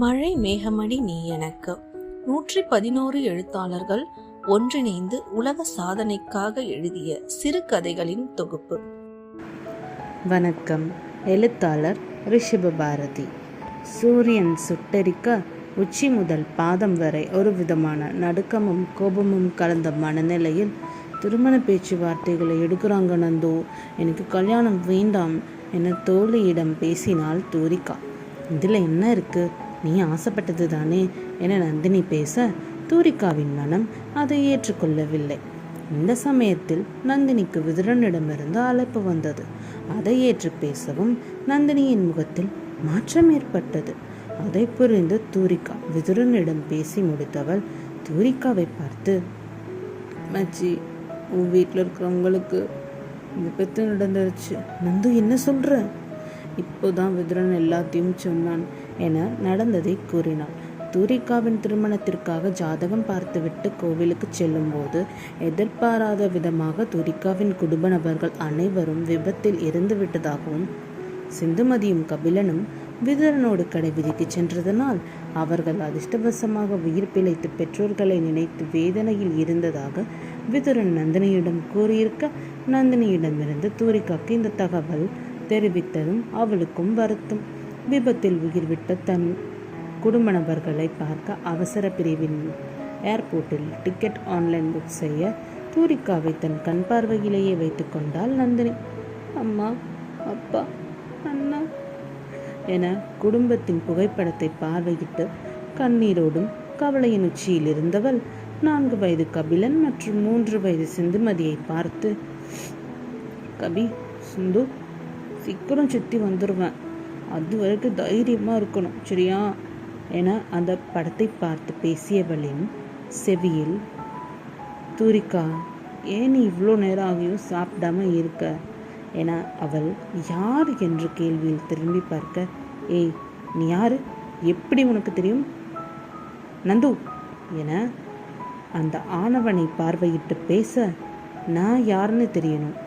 மழை மேகமடி நீ எனக்கு 111 எழுத்தாளர்கள் ஒன்றிணைந்து உலக சாதனைக்காக எழுதிய சிறுகதைகளின் தொகுப்பு. வணக்கம். எழுத்தாளர் ரிஷப பாரதி. சூரியன் சுட்டெரிக்க உச்சி முதல் பாதம் வரை ஒரு விதமான நடுக்கமும் கோபமும் கலந்த மனநிலையில் திருமண பேச்சுவார்த்தைகளை எடுக்கிறாங்க. நந்தோ, எனக்கு கல்யாணம் வேண்டாம் என தோழியிடம் பேசினாள் தூரிகா. இதில் என்ன இருக்கு, நீ ஆசைப்பட்டது தானே என நந்தினி பேச தூரிகாவின் மனம் அதை ஏற்றுக்கொள்ளவில்லை. இந்த சமயத்தில் நந்தினிக்கு விதுரனிடமிருந்து அழைப்பு வந்தது. அதை ஏற்று பேசவும் நந்தினியின் முகத்தில் மாற்றம் ஏற்பட்டது. அதை புரிந்து தூரிகா விதுரனிடம் பேசி முடித்தவள் தூரிகாவை பார்த்து, மச்சி, உன் வீட்டில் இருக்கிறவங்களுக்கு விபத்து நடந்துருச்சு. நந்து, என்ன சொல்ற? இப்போதான் விதுரன் எல்லாத்தையும் சொன்னான் என நடந்ததை கூறினாள். தூரிகாவின் திருமணத்திற்காக ஜாதகம் பார்த்துவிட்டு கோவிலுக்கு செல்லும் போது எதிர்பாராத விதமாக தூரிகாவின் குடும்ப நபர்கள் அனைவரும் விபத்தில் இறந்து விட்டதாகவும் சிந்துமதியும் கபிலனும் விதுரனோடு கடைவிதிக்கு சென்றதனால் அவர்கள் அதிர்ஷ்டவசமாக உயிர் பிழைத்து பெற்றோர்களை நினைத்து வேதனையில் இருந்ததாக விதுரன் நந்தினியிடம் கூறியிருக்க, நந்தினியிடமிருந்து தூரிகாக்கு இந்த தகவல் தெரிவித்ததும் அவளுக்கும் வருத்தம். விபத்தில் உயிர் விட்ட தன் குடும்ப நபர்களை பார்க்க அவசர பிரிவின் ஏர்போர்ட்டில் டிக்கெட் ஆன்லைன் புக் செய்ய தூரிகாவை தன் கண் பார்வையிலேயே வைத்து கொண்டாள் நந்தினி. அம்மா, அப்பா, அண்ணா என குடும்பத்தின் புகைப்படத்தை பார்வையிட்டு கண்ணீரோடும் கவலையின் உச்சியில் இருந்தவள் 4 வயது கபிலன் மற்றும் 3 வயது சிந்துமதியை பார்த்து, கபி, சிந்து, சீக்கிரம் சுற்றி வந்துடுவேன், அது வரைக்கும் தைரியமாக இருக்கணும், சரியா என அந்த படத்தை பார்த்து பேசியவளின் செவியில், தூரிகா, ஏன் நீ இவ்வளோ நேரம் ஆகியும் சாப்பிடாம இருக்க என அவள் யார் என்ற கேள்வியில் திரும்பி பார்க்க, ஏய், நீ யாரு, எப்படி உனக்கு தெரியும்? நந்து என அந்த ஆணவனை பார்வையிட்டு பேச, நான் யாருன்னு தெரியணும்,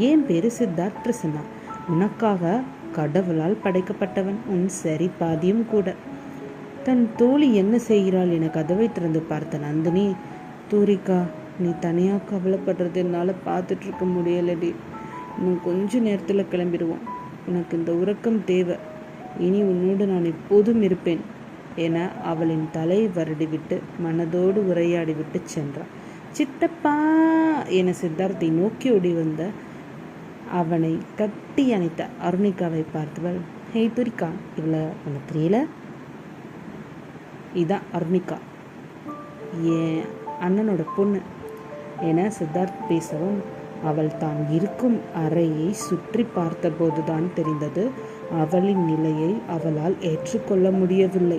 என் பேரு சித்தார்த் பிரசன்னா, உனக்காக கடவுளால் படைக்கப்பட்டவன், உன் சரி பாதியும் கூட. தன் தோழி என்ன செய்கிறாள் என கதவை திறந்து பார்த்த நந்தினி, தூரிகா, நீ தனியாக கவலைப்படுறது என்னால் பார்த்துட்டு இருக்க முடியலடி, இன்னும் கொஞ்ச நேரத்தில் கிளம்பிடுவோம், உனக்கு இந்த உறக்கம் தேவை, இனி உன்னோடு நான் எப்போதும் இருப்பேன் என அவளின் தலை வருடிவிட்டு மனதோடு உரையாடிவிட்டு சென்றான். சித்தப்பா என சித்தார்த்தை நோக்கி ஓடி வந்த அவனை கட்டி அணைத்த அருணிகாவை பார்த்தவள், ஹே தூரிகா, இவளை உனக்கு தெரியல? இதான் அருணிகா, என் அண்ணனோட பொண்ணு என சித்தார்த் பேசவும் அவள் தான் இருக்கும் அறையை சுற்றி பார்த்தபோதுதான் தெரிந்தது அவளின் நிலையை அவளால் ஏற்றுக்கொள்ள முடியவில்லை.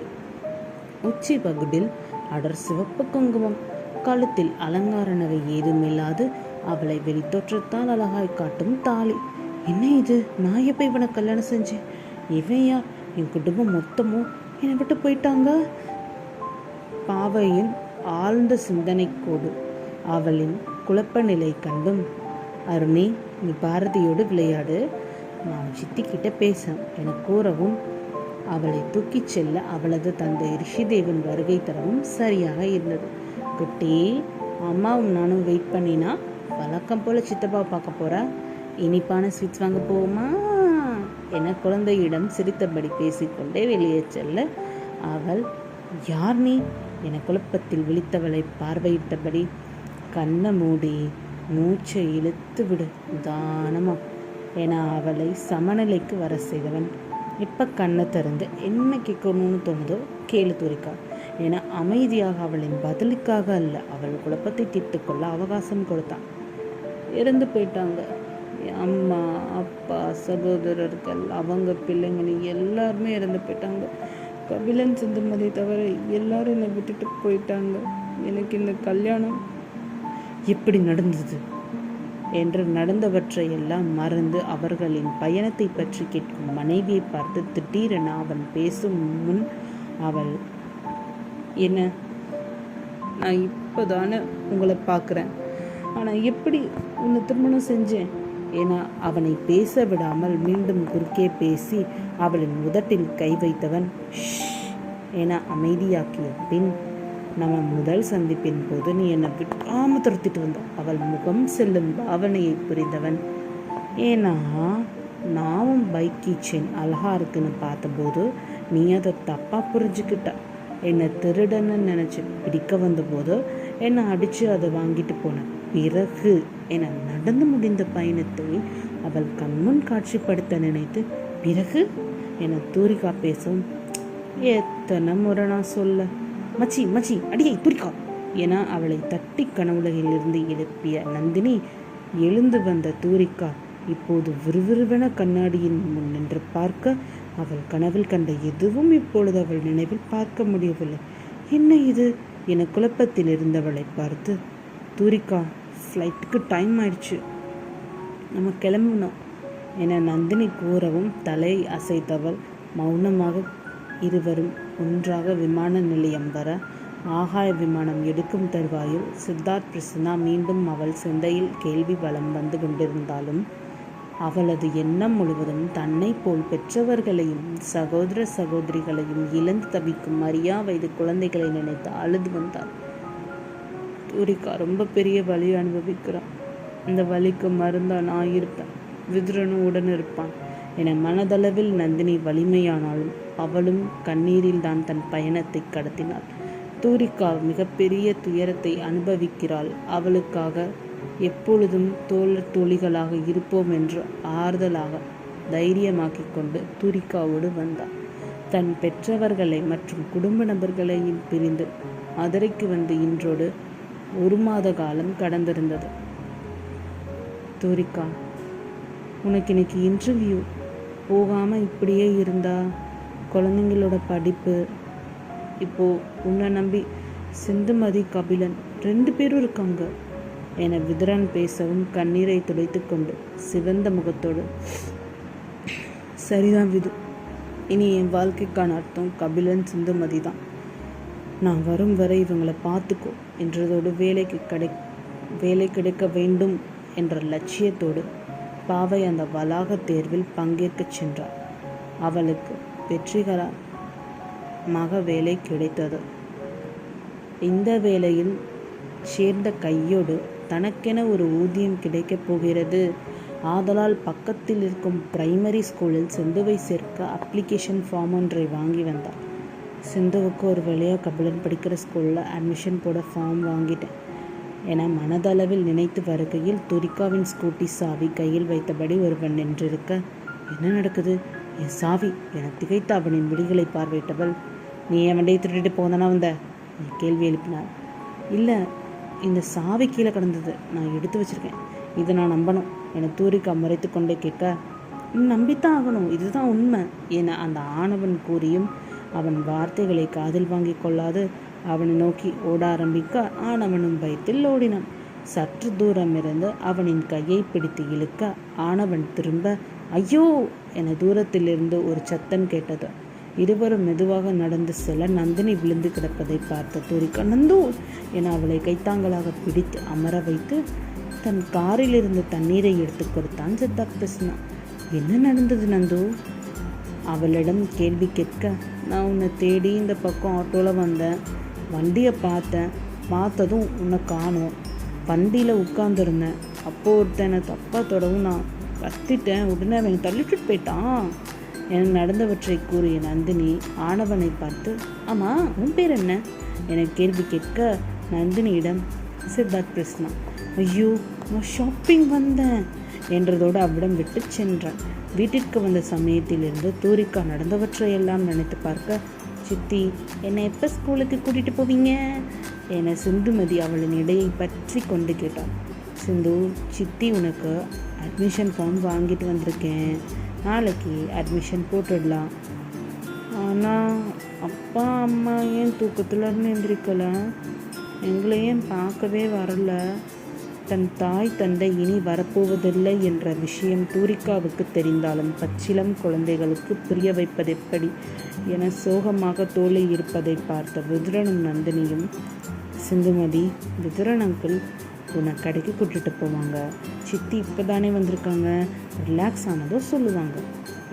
உச்சி பகுடில் அடர் சிவப்பு குங்குமம், கழுத்தில் அலங்கார நகை ஏதுமில்லாது அவளை வெளித்தோற்றத்தால் அழகாய் காட்டும் தாலி. என்ன இது, நான் எப்போ இவனை கல்யாணம் செஞ்சேன்? இவன் யார்? என் குடும்பம் மொத்தமும் என்னை விட்டு போயிட்டாங்க. பாவையின் ஆழ்ந்த சிந்தனைக்கோடு அவளின் குழப்ப நிலை கண்டும், அருணி, நீ பாரதியோடு விளையாடு, நான் சித்திக்கிட்ட பேச என கூறவும் அவளை தூக்கிச் செல்ல அவளது தந்தை ரிஷிதேவன் வருகை தரவும் சரியாக இருந்தது. குட்டி, அம்மாவும் நானும் வெயிட் பண்ணினா வழக்கம் போல சித்தப்பாவை பார்க்க போறா, இனிப்பான ஸ்வீட்ஸ் வாங்க போவோமா என குழந்தையிடம் சிரித்தபடி பேசிக்கொண்டே வெளியே செல்ல அவள், யார் நீ என குழப்பத்தில் விழித்தவளை பார்வையிட்டபடி, கண்ணை மூடி மூச்சை இழுத்து விடு தானமா என அவளை சமநிலைக்கு வர செய்தவன், இப்போ கண்ணை திறந்து என்ன கேட்கணும்னு தோணுதோ கேளு தூரிகா என அமைதியாக அவளின் பதிலுக்காக அல்ல, அவள் குழப்பத்தை தீர்த்து கொள்ள அவகாசம் கொடுத்தான். இறந்து போயிட்டாங்க, அம்மா, அப்பா, சகோதரர்கள், அவங்க பிள்ளைங்க எல்லாருமே இறந்து போயிட்டாங்க. கபிலன் சிந்துமதி தவிர எல்லாரும் என்னை விட்டுட்டு போயிட்டாங்க. எனக்கு இந்த கல்யாணம் எப்படி நடந்தது என்று நடந்தவற்றை எல்லாம் மறந்து அவர்களின் பயணத்தை பற்றி கேட்கும் மனைவியை பார்த்து திடீரென அவன் பேசும் முன் அவள், என்ன, நான் இப்போதானே உங்களை பார்க்குறேன், ஆனால் எப்படி உன்னை திருமணம் செஞ்சேன் என அவனை பேச விடாமல் மீண்டும் குறுக்கே பேசி அவளின் உதட்டில் கை வைத்தவன், என அமைதியாக்கிய பின், நம்ம முதல் சந்திப்பின் போது நீ என்னை விடாம துரத்திட்டு வந்த. அவள் முகம் செல்லும் பாவனையை புரிந்தவன், ஏன்னா நானும் பைக் கீச்சேன் அழகா இருக்குன்னு பார்த்தபோது நீ அதை தப்பா புரிஞ்சுக்கிட்ட. என்னை திருடன்னு நினைச்சு பிடிக்க வந்தபோது என்னை அடிச்சு அதை வாங்கிட்டு போன. பிறகு என நடந்து முடிந்த பயணத்தை அவள் கண்முன் காட்சிப்படுத்த நினைத்து, பிறகு என தூரிகா பேசும். எத்தனை முறை நான் சொல்ல, மச்சி மச்சி அடியை தூரிகா என அவளை தட்டி கனவுலகிலிருந்து எழுப்பிய நந்தினி எழுந்து வந்த தூரிகா இப்போது விறுவிறுவென கண்ணாடியின் முன் நின்று பார்க்க, அவள் கனவில் கண்ட எதுவும் இப்பொழுது அவள் நினைவில் பார்க்க முடியவில்லை. என்ன இது என குழப்பத்தில் இருந்தவளை பார்த்து, தூரிகா ஃப்ளைட்டுக்கு டைம் ஆயிடுச்சு, நம்ம கிளம்பணும் என நந்தினி கூறவும் தலை அசைத்தவள் மௌனமாக இருவரும் ஒன்றாக விமான நிலையம் வர, ஆகாய விமானம் எடுக்கும் தருவாயில் சித்தார்த் பிரசன்னா மீண்டும் அவள் சிந்தையில் கேள்வி வலம் வந்து கொண்டிருந்தாலும், அவளது எண்ணம் முழுவதும் தன்னை போல் பெற்றவர்களையும் சகோதர சகோதரிகளையும் இழந்து தவிக்கும் மரியா வயது குழந்தைகளை நினைத்து அழுது வந்தாள். தூரிகா ரொம்ப பெரிய வலி அனுபவிக்கிறான், இந்த வலிக்கு மருந்தா நான் இருப்பேன், விதுரனும் உடன் இருப்பான் என மனதளவில் நந்தினி வலிமையானாலும் அவளும் கண்ணீரில் தான் தன் பயணத்தை கடத்தினாள். தூரிகா மிகப்பெரிய துயரத்தை அனுபவிக்கிறாள். அவளுக்காக எப்பொழுதும் தோழர் தோழிகளாக இருப்போம் என்று ஆறுதலாக தைரியமாக்கி கொண்டு தூரிகாவோடு வந்தாள். தன் பெற்றவர்களை மற்றும் குடும்ப நபர்களையும் பிரிந்து மதுரைக்கு வந்து இன்றோடு 1 மாத காலம் கடந்திருந்தது. தூரிகா, உனக்கு இன்னைக்கு இன்டர்வியூ, போகாமல் இப்படியே இருந்தா குழந்தைங்களோட படிப்பு, இப்போது உன்னை நம்பி சிந்துமதி கபிலன் 2 பேரும் இருக்காங்க என விதுரன் பேசவும் கண்ணீரை துடைத்து கொண்டு சிவந்த முகத்தோடு, சரிதான் விது, இனி என் வாழ்க்கைக்கான அர்த்தம் கபிலன் சிந்துமதி தான், நான் வரும் வரை இவங்களை பார்த்துக்கோ என்றதோடு வேலை கிடைக்க வேண்டும் என்ற லட்சியத்தோடு பாவை அந்த வளாக தேர்வில் பங்கேற்க சென்றார். அவளுக்கு வெற்றிகரமாக வேலை கிடைத்தது. இந்த வேலையில் சேர்ந்த கையோடு தனக்கென ஒரு ஊதியம் கிடைக்கப் போகிறது. ஆதலால் பக்கத்தில் இருக்கும் பிரைமரி ஸ்கூலில் சிந்துவை சேர்க்க அப்ளிகேஷன் ஃபார்ம் ஒன்றை வாங்கி வந்தார். சிந்துவுக்கு ஒரு வழியாக கபிலன் படிக்கிற ஸ்கூலில் அட்மிஷன் போட ஃபார்ம் வாங்கிட்டேன் என மனதளவில் நினைத்து வருகையில் துரிகாவின் ஸ்கூட்டி சாவி கையில் வைத்தபடி ஒருவன் நின்றிருக்க, என்ன நடக்குது, என் சாவி என திகைத்த அவனின் விழிகளை பார்வையிட்டவள், நீ என் வண்டியை திருடிட்டு போதானா வந்த கேள்வி எழுப்பினார். இல்லை, இந்த சாவி கீழே கிடந்தது, நான் எடுத்து வச்சிருக்கேன், இதை நான் நம்பணும் என தூரிகா மறைத்து கொண்டே கேட்க, நம்பித்தான் ஆகணும், இதுதான் உண்மை என அந்த ஆணவன் கூறியும் அவன் வார்த்தைகளை காதில் வாங்கி கொள்ளாது அவனை நோக்கி ஓட ஆரம்பிக்க ஆணவனும் பயத்தில் ஓடினான். சற்று தூரம் இருந்து அவனின் கையை பிடித்து இழுக்க ஆணவன் திரும்ப, ஐயோ என தூரத்திலிருந்து ஒரு சத்தம் கேட்டது. இருவரும் மெதுவாக நடந்து செல்ல நந்தினி விழுந்து கிடப்பதை பார்த்த தூரிகா, நந்து என அவளை கைத்தாங்களாக பிடித்து அமர வைத்து தன் காரில் இருந்து தண்ணீரை எடுத்து கொடுத்தான் சித்தார்த் பிரசன்னா. என்ன நடந்தது நந்து அவளிடம் கேள்வி கேட்க, நான் உன்னை தேடி இந்த பக்கம் ஆட்டோவில் வந்தேன், வண்டியை பார்த்ததும் உன்னை காணோம், வண்டியில் உட்காந்துருந்தேன், அப்போது ஒருத்தனை தப்பாக தொடவும் நான் கத்திட்டேன், உடனே அவன் தள்ளிட்டு போயிட்டான் என நடந்தவற்றை கூறிய நந்தினி ஆணவனை பார்த்து, ஆமாம் உன் பேர் என்ன என கேள்வி கேட்க நந்தினியிடம் சித்தார்த் பிரசன்னா, ஐயோ நான் ஷாப்பிங் வந்தேன் என்றதோடு அவ்விடம் விட்டு சென்றான். வீட்டிற்கு வந்த சமயத்திலிருந்து தூரிகா நடந்தவற்றையெல்லாம் நினைத்து பார்க்க, சித்தி என்னை எப்போ ஸ்கூலுக்கு கூட்டிகிட்டு போவீங்க என சிந்துமதி அவளின் இடையை பற்றி கொண்டு கேட்டாள். சிந்து, சித்தி உனக்கு அட்மிஷன் ஃபார்ம் வாங்கிட்டு வந்திருக்கேன், நாளைக்கு அட்மிஷன் போட்டுடலாம். ஆனால் அப்பா அம்மா ஏன் தூக்கத்தில் இருந்து எந்திரிக்கல, எங்களை ஏன் பார்க்கவே வரல, தன் தாய் தந்தை இனி வரப்போவதில்லை என்ற விஷயம் தூரிகாவுக்கு தெரிந்தாலும் பச்சிலம் குழந்தைகளுக்கு புரிய வைப்பதெப்படி என சோகமாக தோளை இருப்பதை பார்த்த விதுரனும் நந்தினியும், சிந்துமதி, விதுரன் அங்கிள் உன்னை கடைக்கு கூட்டிகிட்டு போவாங்க, சித்தி இப்போ தானே வந்திருக்காங்க, ரிலாக்ஸ் ஆனதோ சொல்லுவாங்க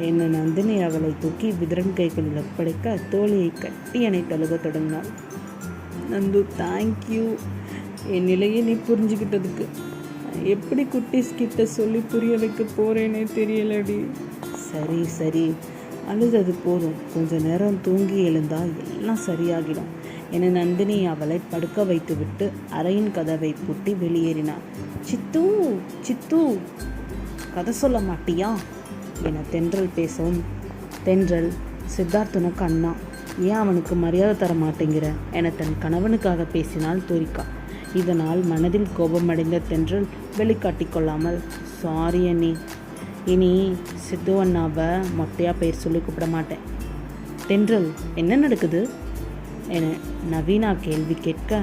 என்ன நந்தினி அவளை தூக்கி விதுரன் கைகளில் ஒப்படைக்க தோழியை கட்டி அணைத்து அழுக தொடங்கினாள். நந்து, தேங்க்யூ. என் நிலையை நீ புரிஞ்சுக்கிட்டதுக்கு. எப்படி குட்டீஸ் கிட்ட சொல்லி புரிய வைக்க போறேனே தெரியலடி. சரி சரி, அழுதது போதும். கொஞ்ச நேரம் தூங்கி எழுந்தால் எல்லாம் சரியாகிடும் என நந்தினி அவளை படுக்க வைத்துவிட்டு அறையின் கதவை பூட்டி வெளியேறினாள். சித்து சித்து, கதை சொல்ல மாட்டியா என தென்றல் பேசவும், தென்றல், சித்தார்த்தனுக்கு அண்ணா, ஏன் அவனுக்கு மரியாதை தர மாட்டேங்கிற என தன் கணவனுக்காக பேசினாள் தூரிகா. இதனால் மனதில் கோபமடைந்த தென்றல் வெளிக்காட்டி கொள்ளாமல், சாரி அண்ணி, இனி சித்து அண்ணாவை மொட்டையாக பெயர் சொல்லி கூப்பிட மாட்டேன். தென்றல், என்ன நடக்குது என நவீனா கேள்வி கேட்க,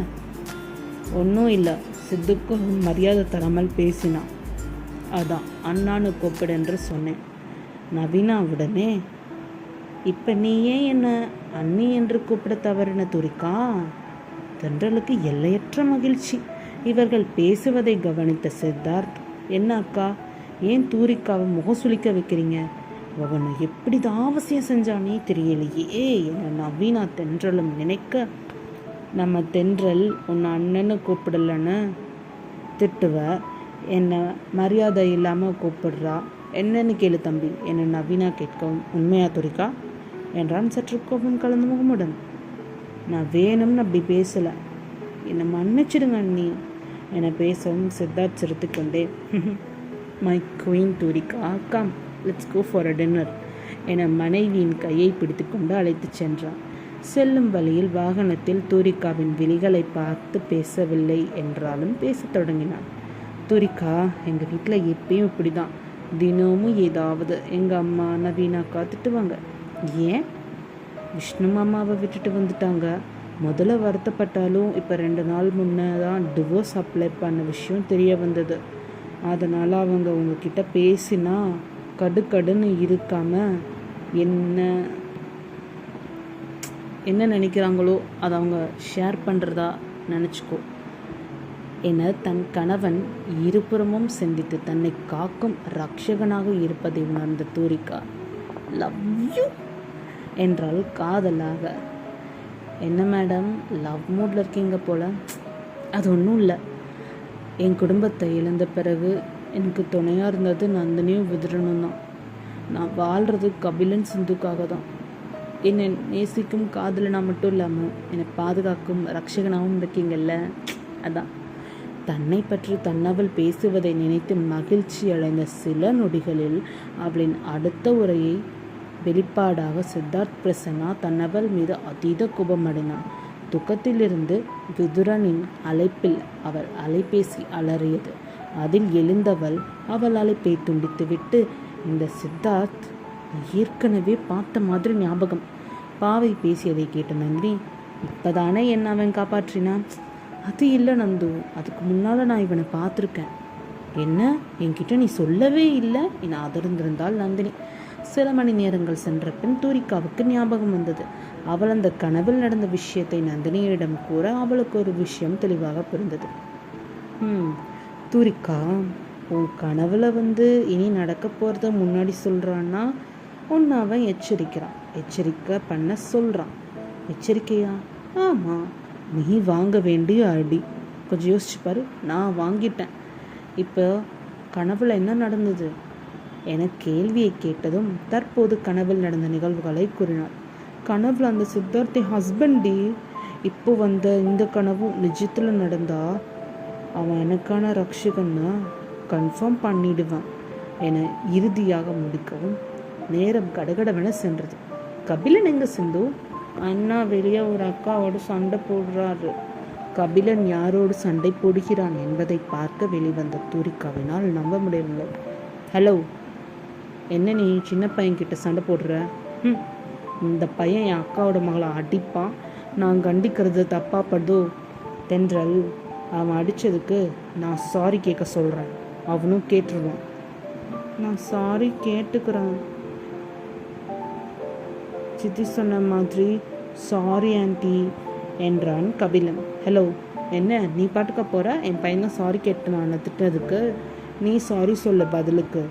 ஒன்றும் இல்லை, சித்துக்கு மரியாதை தராமல் பேசினான், அதான் அண்ணான்னு கூப்பிடென்று சொன்னேன். நவீனா உடனே, இப்போ நீ ஏன் என்ன அண்ணி என்று கூப்பிட தவறுன தூரிகா? தென்றலுக்கு எல்லையற்ற மகிழ்ச்சி. இவர்கள் பேசுவதை கவனித்த சித்தார்த், என்ன அக்கா, ஏன் தூரிக்காவை முகம் சுளிக்க வைக்கிறீங்க? அவனை எப்படி தான் அவசியம் செஞ்சானே தெரியலையே என நவீனா தென்றலும் நினைக்க, நம்ம தென்றல் உன்னை அண்ணன்னு கூப்பிடலன்னு திட்டுவ, என்னை மரியாதை இல்லாமல் கூப்பிடுறா, என்னன்னு கேளு தம்பி என நவீனா கேட்கவும், உண்மையா தூரிகா என்றான் சற்று கோபம் கலந்த முகமுடன். நான் வேணும்னு அப்படி பேசலை, என்னை மன்னிச்சிடுங்க அண்ணி என பேசவும் சித்தார்த் சிரித்து கொண்டே, my queen Thurika, come let's go for a dinner என மனைவியின் கையை பிடித்து கொண்டு அழைத்து சென்றான். செல்லும் வழியில் வாகனத்தில் தூரிகாவின் விழிகளை பார்த்து பேசவில்லை என்றாலும் பேசத் தொடங்கினான். தூரிகா, எங்கள் வீட்டில் எப்பயும் இப்படி தான், தினமும் ஏதாவது எங்கள் அம்மா நவீனாக்கா திட்டுவாங்க. ஏன்? விஷ்ணு மாமாவை விட்டுட்டு வந்துட்டாங்க. முதல்ல வருத்தப்பட்டாலும் இப்போ 2 நாள் முன்னே தான் டிவோர்ஸ் அப்ளை பண்ண விஷயம் தெரிய வந்தது. அதனால் அவங்க உங்ககிட்ட பேசினா கடுன்னு இருக்காமல் என்ன நினைக்கிறாங்களோ அதை அவங்க ஷேர் பண்ணுறதா நினச்சிக்கோ என தன் கணவன் இருபுறமும் சிந்தித்து தன்னை காக்கும் ரக்ஷகனாக இருப்பதை உணர்ந்த தூரிகா, லவ் யூ என்றால் காதலாக. என்ன மேடம், லவ் மூடில் இருக்கீங்க போல? அது ஒன்றும் இல்லை, என் குடும்பத்தை இழந்த பிறகு எனக்கு துணையாக இருந்தது நந்தினியும் விதுரனும் தான். நான் வாழ்கிறது கபிலன் சிந்துக்காக தான். என்னை நேசிக்கும் காதலனா மட்டும் இல்லாமல் என்னை பாதுகாக்கும் ரக்ஷகனாகவும் இருக்கீங்கல்ல, அதான். தன்னை பற்றி தன்னவள் பேசுவதை நினைத்து மகிழ்ச்சி அடைந்த சில நொடிகளில் அவளின் அடுத்த உரையை வெளிப்பாடாக சித்தார்த் பிரசன்னா தன்னவள் மீது அதீத கோபமடைனான். துக்கத்திலிருந்து விதுரனின் அழைப்பில் அவள் அலைபேசி அலறியது. அதில் எழுந்தவள் அவள் அழைப்பை துண்டித்துவிட்டு, இந்த சித்தார்த் ஏற்கனவே பார்த்த மாதிரி ஞாபகம். பாவை பேசியதை கேட்ட நந்தினி, இப்போதானே என்ன அவன் காப்பாற்றினான்? அது இல்லை நந்து, அதுக்கு முன்னால் நான் இவனை பார்த்துருக்கேன். என்ன, என்கிட்ட நீ சொல்லவே இல்லை என அதிர்ந்திருந்தாள் நந்தினி. சில மணி நேரங்கள் சென்ற பின் தூரிகாவுக்கு ஞாபகம் வந்தது. அவள் அந்த கனவில் நடந்த விஷயத்தை நந்தினியிடம் கூற அவளுக்கு ஒரு விஷயம் தெளிவாக புரிந்தது. தூரிகா, உன் கனவுல இனி நடக்க போகிறத முன்னாடி சொல்கிறான்னா ஒன்று அவன் எச்சரிக்கை பண்ண சொல்கிறான். எச்சரிக்கையா? ஆமாம், நீ வாங்க வேண்டிய அடி. கொஞ்சம் யோசிச்சு பாரு, நான் வாங்கிட்டேன். இப்போ கனவுல என்ன நடந்தது என கேள்வியை கேட்டதும் தற்போது கனவில் நடந்த நிகழ்வுகளை கூறினார். கனவுல அந்த சித்தார்த்தி ஹஸ்பண்டி. இப்போ இந்த கனவும் நிஜத்தில் நடந்தா அவன் எனக்கான ரக்ஷகன்னா கன்ஃபார்ம் பண்ணிடுவான் என இறுதியாக முடிக்கவும் நேரம் கடகடவென சென்றது. கபிலன் எங்க சிந்து? அண்ணா வெளியே ஒரு அக்காவோடு சண்டை போடுறாரு. கபிலன் யாரோடு சண்டை போடுகிறான் என்பதை பார்க்க வெளிவந்த தூரிகாவினால் நம்ப முடியவில்லை. ஹலோ, என்ன நீ சின்ன பையன்கிட்ட சண்டை போடுற? இந்த பையன் என் அக்காவோட மகளை அடிப்பான், நான் கண்டிக்கிறது தப்பா படுதோ? தென்றல், அவன் அடித்ததுக்கு நான் சாரி கேட்க சொல்கிறேன், அவனும் கேட்டுருவான். நான் சாரி கேட்டுக்கிறேன், சித்தி சொன்ன மாதிரி சாரி ஆண்டி என்றான் கபிலன். ஹலோ, என்ன நீ பாட்டுக்க போகிற? என் பையன் தான் சாரி கேட்டு நான் திட்டதுக்கு நீ சாரி சொல்ல பதிலுக்கு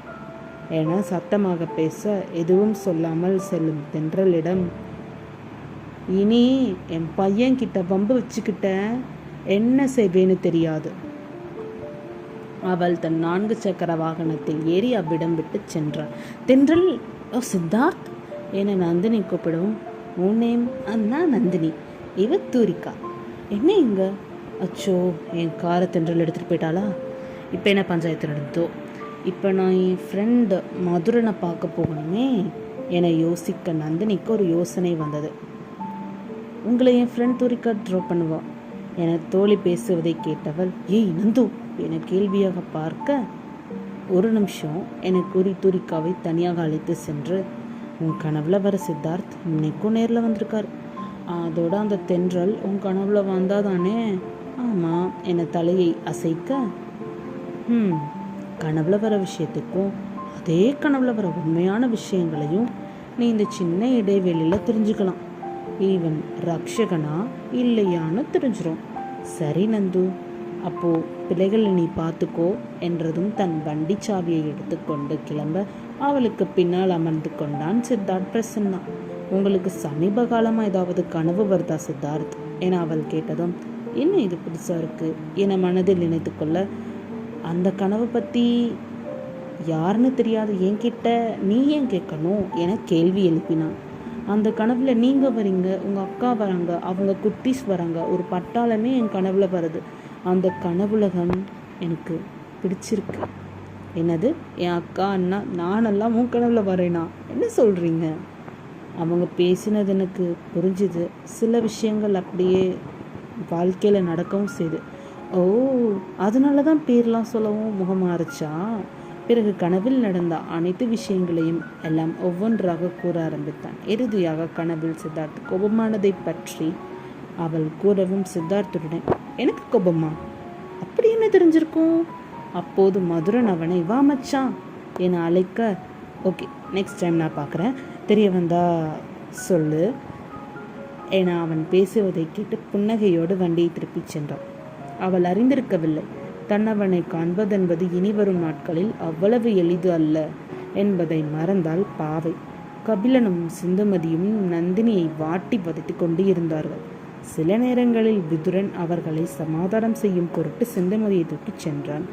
என சத்தமாக பேச எதுவும் சொல்லாமல் செல்லும் தென்றலிடம், இனி என் பையன்கிட்ட வம்பு வச்சுக்கிட்ட என்ன செய்வேன்னு தெரியாது. அவள் தன் 4 சக்கர வாகனத்தில் ஏறி அவ்விடம் விட்டு சென்றாள். தென்றல், ஓ சித்தார்த் என நந்தினி கூப்பிடவும், உன் நேம்? அண்ணா நந்தினி, இவ தூரிகா. என்ன இங்க? அச்சோ, என் காரை தென்றல் எடுத்துகிட்டு போயிட்டாளா? இப்போ என்ன பஞ்சாயத்து நடந்தோ? இப்போ நான் என் ஃப்ரெண்டு மதுரனை பார்க்க போகணுமே என யோசிக்க நந்தினிக்கு ஒரு யோசனை வந்தது. உங்களை என் ஃப்ரெண்ட் தூரிகா ட்ராப் பண்ணுவா என தோழி பேசுவதை கேட்டவள், ஏய் நந்து என கேள்வியாக பார்க்க, ஒரு நிமிஷம் என கூறி தூரிகாவை தனியாக அழைத்து சென்று, உன் கனவுல வர சித்தார்த் இன்னைக்கும் நேரில் வந்திருக்காரு. அதோட அந்த தென்றல் உன் கனவுல வந்தாதானே? ஆமாம் என தலையை அசைக்க, கனவுல வர விஷயத்துக்கும் அதே கனவுல வர உண்மையான விஷயங்களையும் நீ இந்த சின்ன இடைவெளியில் தெரிஞ்சுக்கலாம். இவன் ரக்ஷகனா இல்லையான்னு தெரிஞ்சிடும். சரி நந்து, அப்போ பிள்ளைகளை நீ பார்த்துக்கோ என்றதும் தன் வண்டி சாவியை எடுத்துக்கொண்டு கிளம்ப அவளுக்கு பின்னால் அமர்ந்து கொண்டான் சித்தார்த் பிரசன்னா. உங்களுக்கு சமீப காலமாக ஏதாவது கனவு வருதா சித்தார்த் என அவள் கேட்டதும், என்ன இது புதுசாக இருக்கு என மனதில் நினைத்து கொள்ள, அந்த கனவை பற்றி யாருன்னு தெரியாது என்கிட்ட நீ ஏன் கேட்கணும் என கேள்வி எழுப்பினான். அந்த கனவுல நீங்கள் வரீங்க, உங்கள் அக்கா வராங்க, அவங்க குட்டீஸ் வராங்க, ஒரு பட்டாளமே என் கனவுல வருது. அந்த கனவுலகம் எனக்கு பிடிச்சிருக்கு. என்னது, என் அக்கா அண்ணா நானெல்லாம் உன் கனவுல வரேனா? என்ன சொல்கிறீங்க? அவங்க பேசினது எனக்கு புரிஞ்சுது. சில விஷயங்கள் அப்படியே வாழ்க்கையில் நடக்கவும் செய்யுது. ஓ, அதனால தான் பேர்லாம் சொல்லவும் முகமாறுச்சா? பிறகு கனவில் நடந்த அனைத்து விஷயங்களையும் எல்லாம் ஒவ்வொன்றாக கூற ஆரம்பித்தான். இறுதியாக கனவில் சித்தார்த் கோபமானதை பற்றி அவள் கூறவும், சித்தார்த்துடன், எனக்கு கோபமா? அப்படி என்ன தெரிஞ்சிருக்கும்? அப்போது மதுரன் அவனை, வா மச்சான் என அழைக்க, ஓகே நெக்ஸ்ட் டைம் நான் பார்க்குறேன், தெரிய வந்தா சொல்லு என அவன் பேசுவதை கேட்டு புன்னகையோடு வண்டியை திருப்பிச் சென்றான். அவள் அறிந்திருக்கவில்லை, தன்னவனை காண்பதென்பது இனிவரும் நாட்களில் அவ்வளவு எளிது அல்ல என்பதை மறந்தால் பாவை. கபிலனும் சிந்துமதியும் நந்தினியை வாட்டி வதைத்து கொண்டு இருந்தார்கள். சில நேரங்களில் விதுரன் அவர்களை சமாதானம் செய்யும் பொருட்டு சிந்துமதியை தூக்கிச் சென்றான்.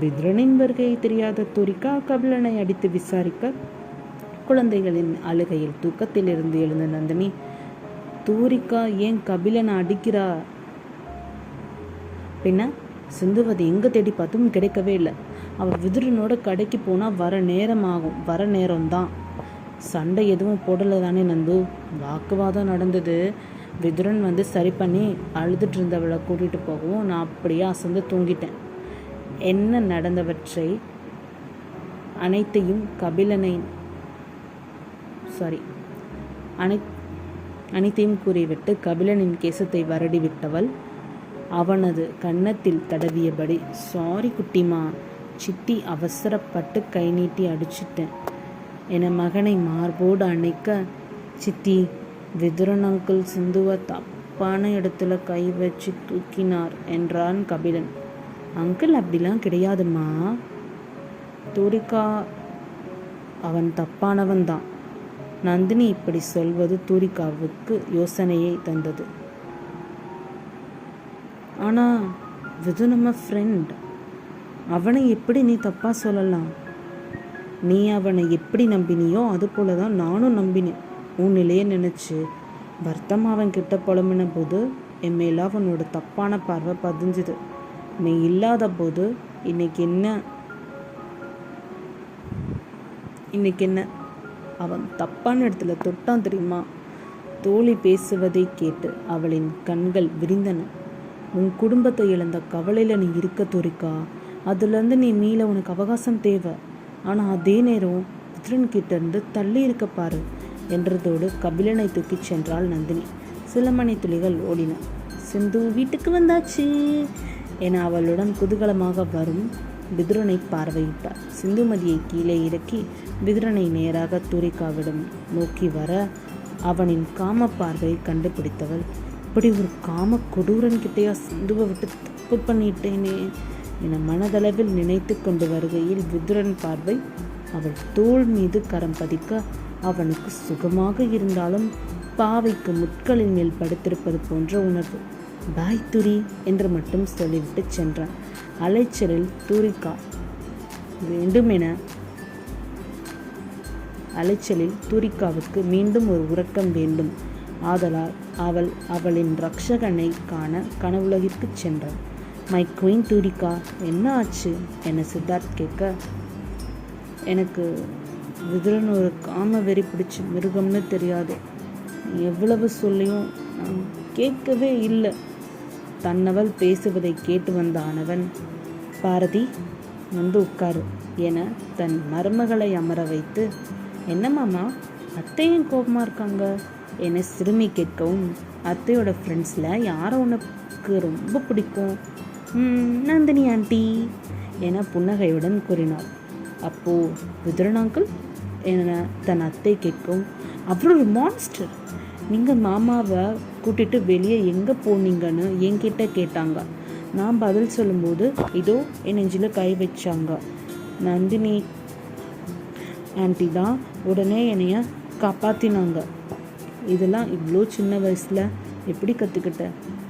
விதுரனின் வருகையை தெரியாத தூரிகா கபிலனை அடித்து விசாரிக்க, குழந்தைகளின் அழுகையில் தூக்கத்திலிருந்து எழுந்த நந்தினி, தூரிகா ஏன் கபிலனை அடிக்கிறா? பின்ன சிந்துவதி எங்கே தேடி பார்த்தும் கிடைக்கவே இல்லை. அவள் விதுரனோட கடைக்கு போனால் வர நேரமாகும். வர நேரம்தான். சண்டை எதுவும் போடலை தானே நந்து? வாக்குவாதம் நடந்தது. விதுரன் வந்து சரி பண்ணி அழுதுட்டு இருந்தவளை கூட்டிகிட்டு போகவும் நான் அப்படியே அசந்து தூங்கிட்டேன். என்ன நடந்தவற்றை அனைத்தையும் அனைத்தையும் கூறிவிட்டு கபிலனின் கேசத்தை வருடி விட்டவள் அவனது கன்னத்தில் தடவியபடி, சாரி குட்டிமா, சித்தி அவசரப்பட்டு கை நீட்டி அடிச்சிட்டேன் என மகனை மார்போடு அணைக்க, சித்தி, விதுரன் அங்கிள் சிந்துவை தப்பான இடத்துல கை வச்சு தூக்கினார் என்றான் கபிலன். அங்கிள் அப்படிலாம் கிடையாதுமா தூரிகா, அவன் தப்பானவன் தான். நந்தினி இப்படி சொல்வது தூரிகாவுக்கு யோசனையை தந்தது. ஆனால் விது நம்ம ஃப்ரெண்ட், அவனை எப்படி நீ தப்பாக சொல்லலாம்? நீ அவனை எப்படி நம்பினியோ அது போல தான் நானும் நம்பினேன். உன் நிலையை நினச்சி வர்த்தம் அவன் கிட்ட புலம்பின போது என் மேல அவனோட தப்பான பார்வை பதிஞ்சுது. நீ இல்லாத போது இன்னைக்கு என்ன அவன் தப்பான இடத்துல தொட்டான் தெரியுமா? தோழி பேசுவதை கேட்டு அவளின் கண்கள் விரிந்தன. உன் குடும்பத்தை இழந்த கவலையில் நீ இருக்க தூரிகா. அதுலேருந்து நீ மீள உனக்கு அவகாசம் தேவை. ஆனால் அதே நேரம் விதுரன் கிட்ட இருந்து தள்ளி இருக்க பாரு என்றதோடு கபிலனை தூக்கிச் சென்றாள் நந்தினி. சில மணி துளிகள் ஓடின. சிந்து வீட்டுக்கு வந்தாச்சு என அவளுடன் குதூகலமாக வரும் விதுரனை பார்வையிட்டார். சிந்துமதியை கீழே இறக்கி விதுரனை நேராக தூரிகாவிடம் நோக்கி வர அவனின் காம பார்வையை கண்டுபிடித்தவள், இப்படி ஒரு காம கொடூரன் கிட்டையா சிந்துவை விட்டு தப்பு பண்ணிட்டேனே என மனதளவில் நினைத்து கொண்டு வருகையில் விதுரன் பார்வை அவள் தோள் மீது கரம் பதிக்க அவனுக்கு சுகமாக இருந்தாலும் பாவைக்கு முட்களின் மேல் படுத்திருப்பது போன்ற உணர்வு. பாய் துரி என்று மட்டும் சொல்லிவிட்டு சென்றான். அலைச்சலில் தூரிகாவுக்கு மீண்டும் ஒரு உறக்கம் வேண்டும். ஆதலால் அவளின் ரக்ஷகனை காண கனவுலகிற்கு சென்றான். மை குயின் தூரிகா, என்ன ஆச்சு என சித்தார்த் கேட்க, எனக்கு விதுரன் ஒரு காம வெறி பிடிச்சி மிருகம்னு தெரியாது. எவ்வளவு சொல்லியும் நான் கேட்கவே இல்லை. தன்னவள் பேசுவதை கேட்டு வந்த ஆனவன், பாரதி வந்து உட்காரு என தன் மருமகளை அமர வைத்து, என்ன மாமா அத்தையும் கோபமாக இருக்காங்க என சிறுமி கேட்கவும், அத்தையோட ஃப்ரெண்ட்ஸில் யாரை உனக்கு ரொம்ப பிடிக்கும்? நந்தினி ஆண்டி என புன்னகையுடன் கூறினாள். அப்போது விதுரன் அங்கிள் என தன் அத்தை கேட்கவும், அவ்வளோ ஒரு மான்ஸ்டர். நீங்கள் மாமாவை கூட்டிகிட்டு வெளியே எங்கே போனீங்கன்னு என்கிட்ட கேட்டாங்க. நான் பதில் சொல்லும்போது இதோ என் நெஞ்சில் கை வச்சாங்க. நந்தினி ஆண்டி தான் உடனே என்னைய காப்பாற்றினாங்க. இதெல்லாம் இவ்வளோ சின்ன வயசில் எப்படி கற்றுக்கிட்ட?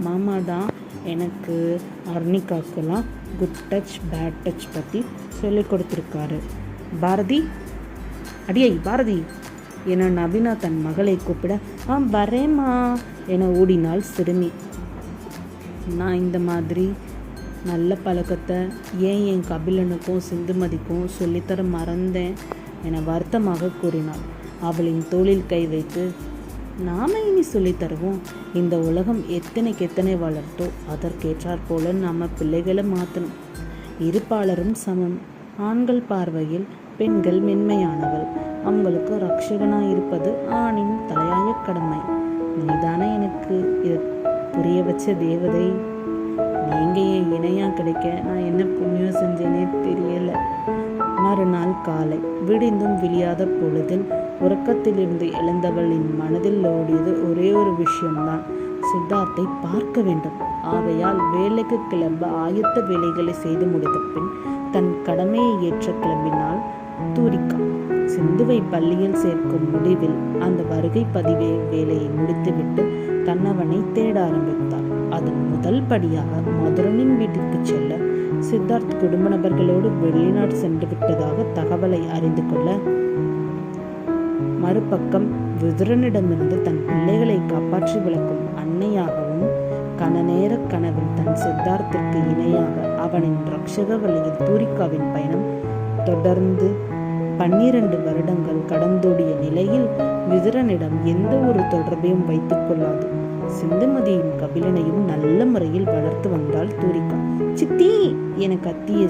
மாமா தான் எனக்கு அர்னிகாக்கெல்லாம் குட் டச் பேட் டச் பற்றி சொல்லிக் கொடுத்துருக்காரு. பாரதி, அடியை பாரதி என நவீனா தன் மகளை கூப்பிட, வரேம்மா என ஓடினாள் சிறுமி. நான் இந்த மாதிரி நல்ல பழக்கத்தை ஏன் என் கபிலனுக்கும் சிந்துமதிக்கும் சொல்லித்தர மறந்தேன் என வருத்தமாக கூறினாள். அவளின் தோளில் கை வைத்து, நாம இனி சொல்லித்தருவோம். இந்த உலகம் எத்தனை வளர்த்தோ அதற்கேற்றாற் போல நாம் பிள்ளைகளை மாற்றணும். இருப்பாளரும் சமம். ஆண்கள் பார்வையில் பெண்கள் மென்மையானவள். அவங்களுக்கு ரட்சகனாக இருப்பது ஆணின் தலையாய கடமை. நீதானே எனக்கு இதை புரிய வச்ச தேவதை. நீங்க என் இணையா கிடைக்க நான் என்ன புண்ணியம் செஞ்சேனே தெரியல. மறுநாள் காலை விடிந்தும் விழியாத பொழுதில் உறக்கத்திலிருந்து எழுந்தவளின் மனதில் ஓடியது ஒரே ஒரு விஷயம்தான், சித்தார்த்தை பார்க்க வேண்டும். ஆகையால் வேலைக்கு கிளம்ப ஆயத்த வேலைகளை செய்து முடித்த பின் தன் கடமையை ஏற்ற கிளம்பினாள் தூரிகா. சிந்துவை பள்ளியில் சேர்க்கும் முடிவில் அந்த வருகை பதிவே வேலையை முடித்துவிட்டு தன்னவனை தேட ஆரம்பித்தாள். அதன் முதல் படியாக மதுரனின் வீட்டிற்கு செல்ல சித்தார்த் குடும்ப நபர்களோடு வெளிநாடு சென்று விட்டதாக தகவலை அறிந்து கொள்ள, மறுபக்கம் விதுரனிடமிருந்து தன் பிள்ளைகளை காப்பாற்றி விளக்கும் அன்னையாகவும் கனநேர கனவில் தன் சித்தார்த்திற்கு இணையாக அவனின் ரட்சக வழியில் தூரிகாவின் பயணம் தொடர்ந்து 12 வருடங்கள் கடந்தோடிய நிலையில் விதுரனிடம் எந்த ஒரு தொடர்பையும் வைத்துக் கொள்ளாது சிந்துமதியின் கபிலனையும் நல்ல முறையில் வளர்த்து வந்தாள் தூரிகா. சித்தி என கத்திய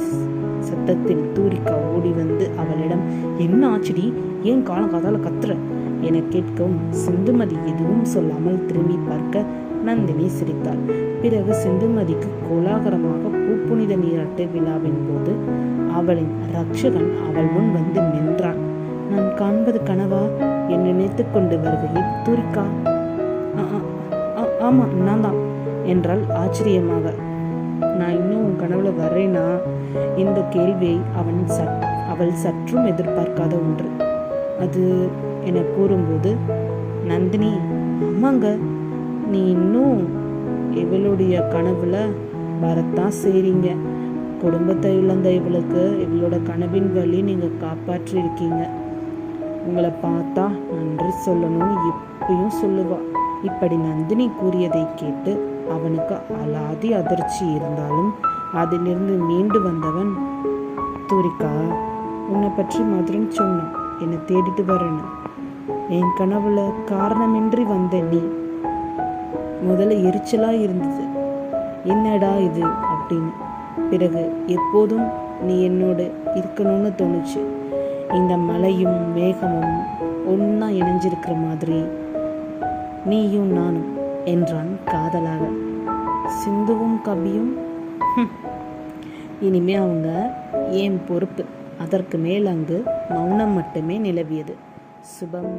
சத்தத்தில் தூரிகா ஓடி வந்து அவளிடம், என்ன ஆச்சுடி, ஏன் காலங்காதால கத்துற என கேட்கவும் சிந்துமதி எதுவும் சொல்லாமல் திரும்பி பார்க்க நந்தினி சிரித்தாள். பிறகு சிந்துமதிக்கு கோலாகலமாக பூப்புனித நீராட்டு விழாவின் போது அவளின் ரட்சகன் அவள் முன் வந்து நின்றான். நான் காண்பது கனவா என் நினைத்து கொண்டு வருகையில் தூரிகா, ஆமா நான் தான் என்றாள் ஆச்சரியமாக. நான் இன்னும் உன் கனவுல வர்றேனா? இந்த கேள்வியை அவள் சற்றும் எதிர்பார்க்காத ஒன்று. அது என கூறும்போது, நந்தினி, ஆமாங்க, நீ இன்னும் இவளுடைய கனவுல வரத்தான் செய்றீங்க. குடும்பத்தை இழந்த இவளுக்கு இவளோட கனவின் வழி நீங்க காப்பாற்றி இருக்கீங்க. உங்களை பார்த்தா நன்றி சொல்லணும்னு எப்பயும் சொல்லுவா. இப்படி நந்தினி கூறியதை கேட்டு அவனுக்கு அலாதி அதிர்ச்சி இருந்தாலும் அதிலிருந்து மீண்டு வந்தவன், தூரிகா, உன்னை பற்றி மதுரன் சொன்னான், என்னை தேடிட்டு வரேன்னு. என் கனவுல காரணமின்றி வந்த நீ முதல்ல எரிச்சலா இருந்தது, என்னடா இது அப்படின்னு. பிறகு எப்போதும் நீ என்னோட இருக்கணும்னு தோணுச்சு. இந்த மலையும் மேகமும் ஒன்னா இணைஞ்சிருக்கிற மாதிரி நீயும் நானும் என்றான் காதலாக. சிந்துவும் கபியும் இனிமே அவங்க ஏன் பொறுப்பு. அதற்கு மேல் அங்கு மௌனம் மட்டுமே நிலவியது. சுபம்.